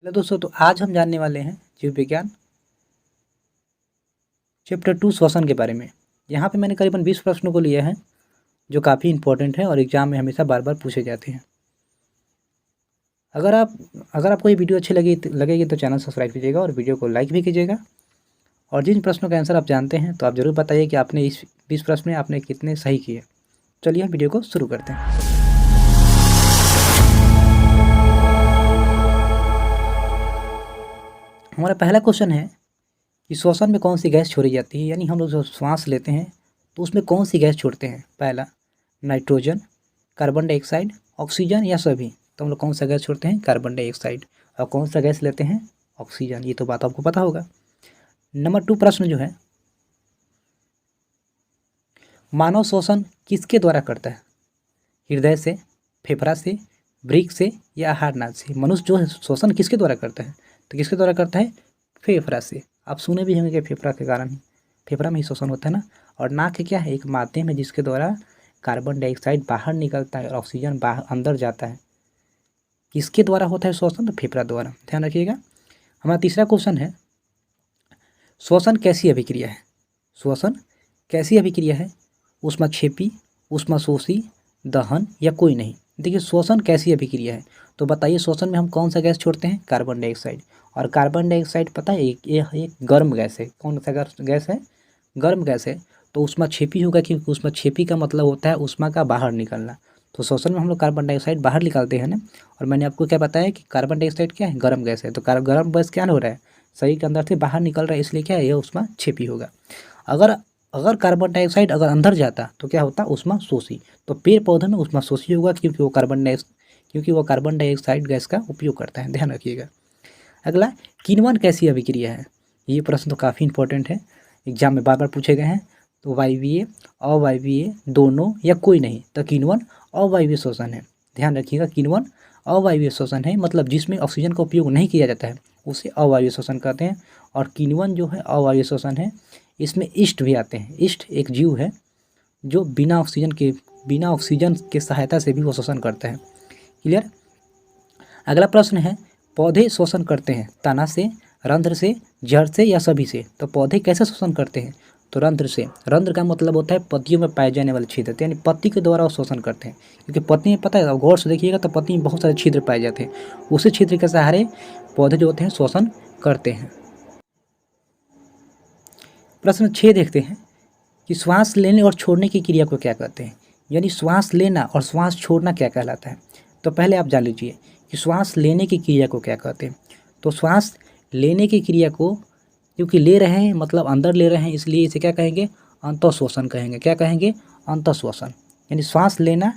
Hello दोस्तों, तो आज हम जानने वाले हैं जीव विज्ञान चैप्टर 2 श्वसन के बारे में। यहाँ पे मैंने करीबन 20 प्रश्नों को लिया है जो काफ़ी इंपॉर्टेंट है और एग्जाम में हमेशा बार बार पूछे जाते हैं। अगर आपको ये वीडियो अच्छी लगेगी तो चैनल सब्सक्राइब कीजिएगा और वीडियो को लाइक भी कीजिएगा। और जिन प्रश्नों का आंसर आप जानते हैं तो आप ज़रूर बताइए कि आपने इस 20 प्रश्न में आपने कितने सही किए। चलिए हम वीडियो को शुरू करते हैं। हमारा पहला क्वेश्चन है कि श्वसन में कौन सी गैस छोड़ी जाती है, यानी हम लोग जो श्वास लेते हैं तो उसमें कौन सी गैस छोड़ते हैं। पहला नाइट्रोजन, कार्बन डाइऑक्साइड, ऑक्सीजन या सभी। तो हम लोग कौन सा गैस छोड़ते हैं? Carbon dioxide. और कौन सा गैस लेते हैं? ऑक्सीजन। ये तो बात आपको पता होगा। नंबर 2 प्रश्न जो है, मानव श्वसन किसके द्वारा करता है? हृदय से, फेफड़ा से, वृक्क से या आहार नाल से। मनुष्य जो है श्वसन किसके द्वारा करता है? तो किसके द्वारा करता है? फेफड़ा से। आप सुने भी होंगे कि फेफड़ा के कारण फेफड़ा में ही श्वसन होता है ना। और नाक क्या है? एक माध्यम है जिसके द्वारा कार्बन डाइऑक्साइड बाहर निकलता है और ऑक्सीजन बाहर अंदर जाता है। किसके द्वारा होता है श्वसन? तो फेफड़ा द्वारा। ध्यान रखिएगा। हमारा तीसरा क्वेश्चन है, श्वसन कैसी अभिक्रिया है? श्वसन कैसी अभिक्रिया है? ऊष्माक्षेपी, ऊष्माशोषी, दहन या कोई नहीं। देखिए श्वसन कैसी अभिक्रिया है, तो बताइए श्वसन में हम कौन सा गैस छोड़ते हैं? Carbon dioxide. और कार्बन डाइऑक्साइड पता है एक गर्म गैस है। कौन सा गैस है? गर्म गैस है। तो ऊष्माक्षेपी होगा, क्योंकि ऊष्माक्षेपी का मतलब होता है ऊष्मा का बाहर निकलना। तो श्वसन में हम लोग कार्बन डाइऑक्साइड बाहर निकालते हैं ना। और मैंने आपको क्या बताया कि कार्बन डाइऑक्साइड क्या है? गर्म गैस है। तो गर्म गैस क्या हो रहा है? शरीर के अंदर से बाहर निकल रहा है, इसलिए क्या है? ये ऊष्माक्षेपी होगा। अगर कार्बन डाइऑक्साइड अगर अंदर जाता तो क्या होता? ऊष्माशोषी। तो पेड़ पौधे में ऊष्माशोषी होगा, क्योंकि वो कार्बन डाइऑक्साइड गैस का उपयोग करता है। ध्यान रखिएगा। अगला, किण्वन कैसी अभिक्रिया है? ये प्रश्न तो काफ़ी इंपॉर्टेंट है, एग्जाम में बार बार पूछे गए हैं। तो वायवीय, अवायवीय, दोनों या कोई नहीं। तो किण्वन अवायवीय श्वसन है। ध्यान रखिएगा, किण्वन अवायवीय श्वसन है, मतलब जिसमें ऑक्सीजन का उपयोग नहीं किया जाता है उसे अवायवीय श्वसन कहते हैं। और किण्वन जो है अवायवीय श्वसन है। इसमें ईस्ट भी आते हैं। ईस्ट एक जीव है जो बिना ऑक्सीजन के सहायता से भी वो श्वसन करता है। क्लियर। अगला प्रश्न है, पौधे श्वसन करते हैं तना से, रंध्र से, जड़ से या सभी से। तो पौधे कैसे श्वसन करते हैं? तो रंध्र से। रंध्र का मतलब होता है पत्तियों में पाए जाने वाले छिद्र, यानी पत्ती के द्वारा वो श्वसन करते हैं। क्योंकि पत्ती में पता है, गौर से देखिएगा तो पत्ती में बहुत सारे छिद्र पाए जाते हैं। उसी छिद्र के सहारे पौधे जो होते हैं श्वसन करते हैं। प्रश्न 6 देखते हैं कि श्वास लेने और छोड़ने की क्रिया को क्या कहते हैं, यानी श्वास लेना और श्वास छोड़ना क्या कहलाता है। तो पहले आप जान लीजिए कि श्वास लेने की क्रिया को क्या कहते हैं। तो श्वास लेने की क्रिया को, क्योंकि ले रहे हैं मतलब अंदर ले रहे हैं, इसलिए इसे क्या कहेंगे? अंतःश्वसन कहेंगे। क्या कहेंगे? अंतःश्वसन। यानी श्वास लेना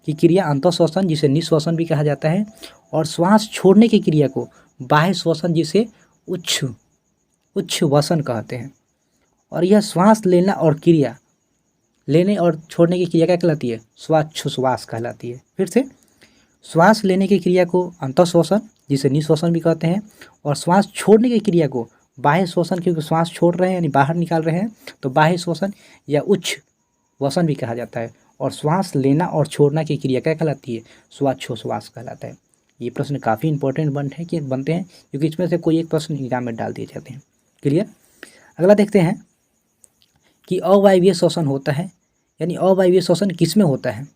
की क्रिया अंतःश्वसन, जिसे निःश्वसन भी कहा जाता है। और श्वास छोड़ने की क्रिया को बाह्य श्वसन, जिसे उच्छ्वसन कहते हैं। और यह श्वास लेना और छोड़ने की क्रिया क्या कहलाती है? श्वासोच्छ्वास कहलाती है। फिर से, श्वास लेने की क्रिया को अंतःश्वसन, जिसे निःश्वसन भी कहते हैं। और श्वास छोड़ने की क्रिया को बाह्य श्वसन, क्योंकि श्वास छोड़ रहे हैं यानी बाहर निकाल रहे हैं, तो बाह्य श्वसन या उच्छ्वसन भी कहा जाता है। और श्वास लेना और छोड़ना की क्रिया क्या कहलाती है? श्वासोच्छ्वास कहलाता है। ये प्रश्न काफ़ी इंपॉर्टेंट बनते हैं क्योंकि इसमें से कोई एक प्रश्न एग्जाम में डाल दिए जाते हैं। क्लियर। अगला देखते हैं कि अवायवीय श्वसन होता है, यानी अवायवीय श्वसन किस में होता है?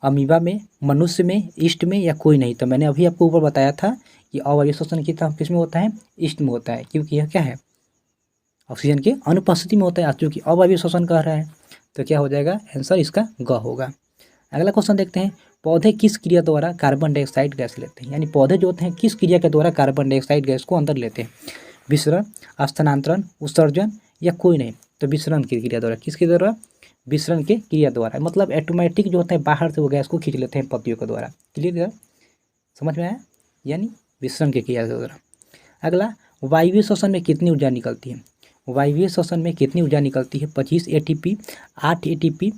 अमीबा में, मनुष्य में, ईस्ट में या कोई नहीं। तो मैंने अभी आपको ऊपर बताया था कि अवायवीय श्वसन किस में होता है? ईस्ट में होता है, क्योंकि यह क्या है? ऑक्सीजन के अनुपस्थिति में होता है। क्योंकि अवायवीय श्वसन कह रहा है तो क्या हो जाएगा? आंसर इसका ग होगा। अगला क्वेश्चन देखते हैं, पौधे किस क्रिया द्वारा कार्बन डाइऑक्साइड गैस लेते हैं, यानी पौधे जो होते हैं किस क्रिया के द्वारा कार्बन डाइऑक्साइड गैस को अंदर लेते हैं? विसरण, स्थानांतरण, उत्सर्जन या कोई नहीं। तो विसरण की क्रिया द्वारा। किसके द्वारा? विसरण के क्रिया द्वारा, मतलब ऑटोमेटिक जो होता है बाहर से वो गैस को खींच लेते हैं पत्तियों के द्वारा। क्लियर, समझ में आया? यानी विसरण की क्रिया द्वारा। अगला, वायवीय श्वसन में कितनी ऊर्जा निकलती है? वायवीय श्वसन में कितनी ऊर्जा निकलती है? 25 ATP, 8 ATP,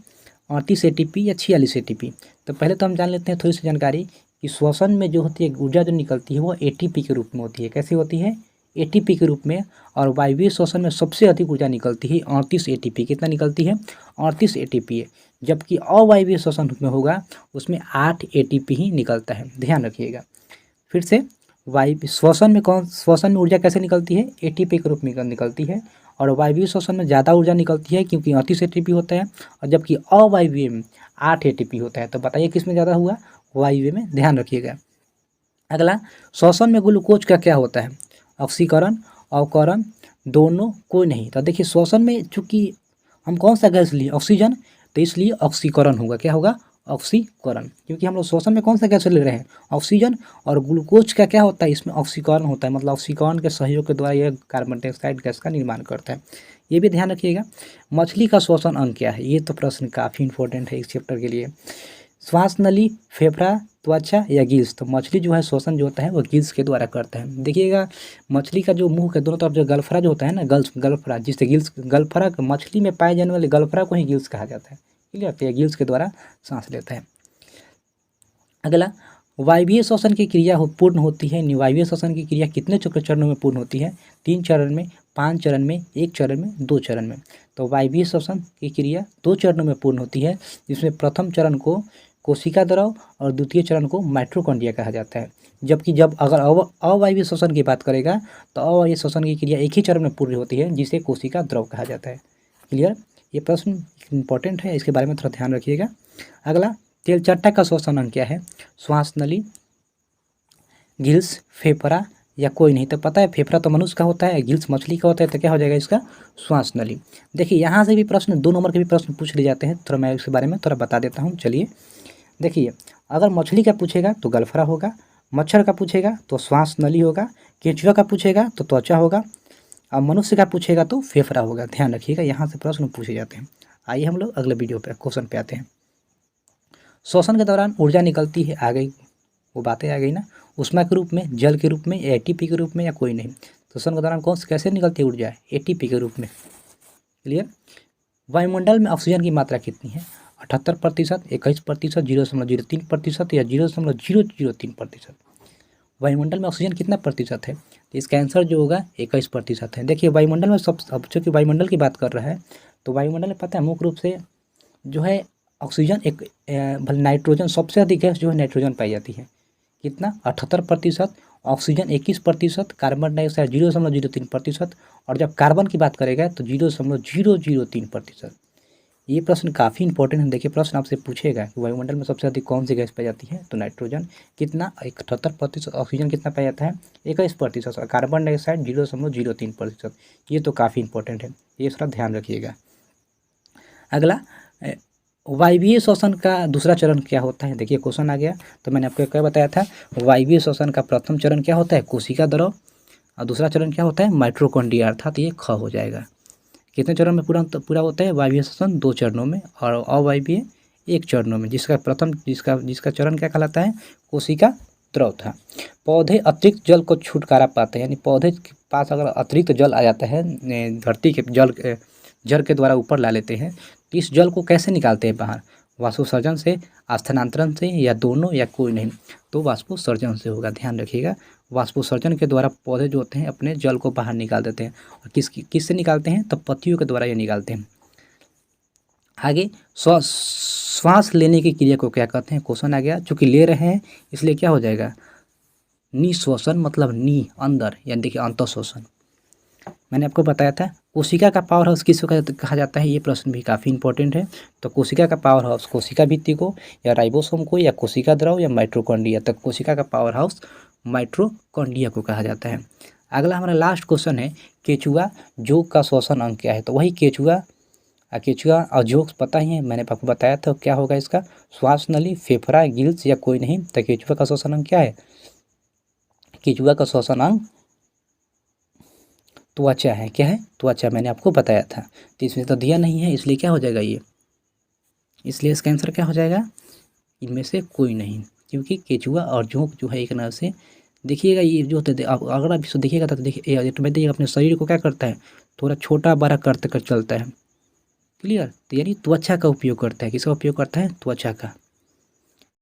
38 ATP या 46 ATP। तो पहले तो हम जान लेते हैं थोड़ी सी जानकारी कि श्वसन में जो होती है ऊर्जा जो निकलती है वो ATP के रूप में होती है। कैसी होती है? ATP के रूप में। और वायवीय श्वसन में सबसे अधिक ऊर्जा निकलती है 38 ATP। कितना निकलती है? 38 ATP है। जबकि अवायवीय श्वसन में होगा उसमें 8 ATP ही निकलता है। ध्यान रखिएगा। फिर से, श्वसन में ऊर्जा कैसे निकलती है? एटीपी के रूप में निकलती है। और वायवीय श्वसन में ज़्यादा ऊर्जा निकलती है क्योंकि 38 एटीपी होता है, और जबकि अवायवीय में 8 एटीपी होता है। तो बताइए किस में ज़्यादा हुआ? वायवीय में, ध्यान रखिएगा। अगला, श्वसन में ग्लूकोज का क्या होता है? ऑक्सीकरण, अवकरण, दोनों, कोई नहीं। तो देखिए श्वसन में चूंकि हम कौन सा गैस लिए? ऑक्सीजन, तो इसलिए ऑक्सीकरण होगा। क्या होगा? ऑक्सीकरण, क्योंकि हम लोग श्वसन में कौन सा गैस ले रहे हैं? ऑक्सीजन। और ग्लूकोज का क्या होता है? इसमें ऑक्सीकरण होता है, मतलब ऑक्सीकरण के सहयोग के द्वारा यह कार्बन डाइऑक्साइड गैस का निर्माण करता है। ये भी ध्यान रखिएगा। मछली का श्वसन अंग क्या है? ये तो प्रश्न काफ़ी इंपॉर्टेंट है इस चैप्टर के लिए। श्वास नली, फेफड़ा, त्वचा या गिल्स? तो मछली जो है श्वसन जो होता है वो गिल्स के द्वारा करता है। देखिएगा मछली का जो मुंह के दोनों तरफ जो गलफड़ा जो होता है ना, गलफड़ा, जिससे गिल्स, गलफड़ा मछली में पाए जाने वाले गलफड़ा को ही गिल्स कहा जाता है। क्लियर? तो गिल्स के द्वारा सांस लेता है। अगला, वायवीय श्वसन की क्रिया पूर्ण होती है। निवायवीय श्वसन की क्रिया कितने चरणों में पूर्ण होती है? 3 चरण में, 5 चरण में, 1 चरण में, 2 चरण में। तो वायवीय श्वसन की क्रिया 2 चरणों में पूर्ण होती है, जिसमें प्रथम चरण को कोशिका द्रव और द्वितीय चरण को माइटोकॉन्ड्रिया कहा जाता है। जबकि जब अगर अवायवीय श्वसन की बात करेगा तो अवायवीय श्वसन की क्रिया एक ही चरण में पूर्ण होती है, जिसे कोशिका द्रव कहा जाता है। क्लियर? ये प्रश्न इंपॉर्टेंट है, इसके बारे में थोड़ा ध्यान रखिएगा। अगला, तेलचट्टा का श्वसन अंग क्या है? श्वास नली, गिल्स, फेफड़ा या कोई नहीं? तो पता है फेफड़ा तो मनुष्य का होता है, गिल्स मछली का होता है, तो क्या हो जाएगा इसका? श्वास नली। देखिए यहाँ से भी प्रश्न 2 नंबर के भी प्रश्न पूछ लिए जाते हैं, थोड़ा मैं इसके बारे में थोड़ा बता देता हूँ। चलिए देखिए, अगर मछली का पूछेगा तो गलफड़ा होगा, मच्छर का पूछेगा तो श्वास नली होगा, केंचुआ का पूछेगा तो त्वचा होगा, और मनुष्य का पूछेगा तो फेफड़ा होगा। ध्यान रखिएगा, यहाँ से प्रश्न पूछे जाते हैं। आइए हम लोग अगले वीडियो पे क्वेश्चन पे आते हैं। श्वसन के दौरान ऊर्जा निकलती है, आ गई वो बातें आ गई ना, उष्मा के रूप में, जल के रूप में, एटीपी के रूप में या कोई नहीं? श्वसन के दौरान कैसे निकलती है ऊर्जा? एटीपी के रूप में। क्लियर? वायुमंडल में ऑक्सीजन की मात्रा कितनी है? 78%, 21%, 0.03% या 0.003%? वायुमंडल में ऑक्सीजन कितना प्रतिशत है? तो इसका आंसर जो होगा 21% है। देखिए वायुमंडल में अब चूँकि वायुमंडल की बात कर रहा है, तो वायुमंडल में पता है मुख्य रूप से जो है ऑक्सीजन नाइट्रोजन, सबसे अधिक गैस जो है नाइट्रोजन पाई जाती है। कितना? 78%, ऑक्सीजन 21%, कार्बन डाइऑक्साइड 0.03%, और जब कार्बन की बात करेगा तो 0.003%। ये प्रश्न काफ़ी इंपॉर्टेंट है। देखिए प्रश्न आपसे पूछेगा कि वायुमंडल में सबसे अधिक कौन सी गैस पाई जाती है? तो नाइट्रोजन। कितना? 78%। ऑक्सीजन कितना पाया जाता है? 21%। और कार्बन डाइऑक्साइड 0.03%। ये तो काफ़ी इंपॉर्टेंट है, ये थोड़ा ध्यान रखिएगा। अगला, वायवीय श्वसन का दूसरा चरण क्या होता है? देखिए क्वेश्चन आ गया, तो मैंने आपको क्या बताया था? वायवीय श्वसन का प्रथम चरण क्या होता है? कोशिका द्रव, और दूसरा चरण क्या होता है? माइटोकॉन्ड्रिया, अर्थात ये ख हो जाएगा। कितने चरण में पूरा होता है? वायवीय श्वसन 2 चरणों में और अवायवीय 1 चरणों में, जिसका चरण क्या कहलाता है? कोशिका द्रव था। पौधे अतिरिक्त जल को छुटकारा पाते हैं, यानी पौधे के पास अगर अतिरिक्त जल आ जाता है, धरती के जल के द्वारा ऊपर ला लेते हैं, तो इस जल को कैसे निकालते हैं बाहर? वाष्पोत्सर्जन से, स्थानांतरण से, या दोनों, या कोई नहीं? तो वाष्पोत्सर्जन से होगा। ध्यान रखिएगा, वाष्पोत्सर्जन के द्वारा पौधे जो होते हैं अपने जल को बाहर निकाल देते हैं। और किससे निकालते हैं? तो पत्तियों के द्वारा ये निकालते हैं। आगे, श्वास लेने की क्रिया को क्या कहते हैं? क्वेश्चन आ गया, चूँकि ले रहे हैं इसलिए क्या हो जाएगा? निश्वसन, मतलब नी अंदर, यानी देखिए अंतःश्वसन। मैंने आपको बताया था कोशिका का पावर हाउस किसको कहा जाता है? ये प्रश्न भी काफ़ी इंपॉर्टेंट है। तो कोशिका का पावर हाउस कोशिका भित्ति को, या राइबोसोम को, या कोशिका द्रव, या माइटोकॉन्ड्रिया? तक कोशिका का पावर हाउस माइटोकॉन्ड्रिया को कहा जाता है। अगला हमारा लास्ट क्वेश्चन है, केचुआ जोक का श्वसन अंग क्या है? तो वही केचुआ और जोक पता ही है, मैंने आपको बताया था क्या होगा इसका? श्वास नली, फेफड़ा, गिल्स या कोई नहीं? तो केचुआ का श्वसन अंग क्या है? केचुआ का श्वसन अंग त्वचा है। क्या है? त्वचा, मैंने आपको बताया था। तो इसमें तो दिया नहीं है, इसलिए क्या हो जाएगा ये? इसलिए इसका आंसर क्या हो जाएगा? इनमें से कोई नहीं, क्योंकि केचुआ और जोंक जो है एक तरह से, देखिएगा ये जो होते अगर आप इसको देखिएगा तो देखिए ऑटोमेटिक अपने शरीर को क्या करता है? थोड़ा छोटा बड़ा करते कर चलता है। क्लियर? तो यानी त्वचा का उपयोग करता है। किसका उपयोग करता है? त्वचा का।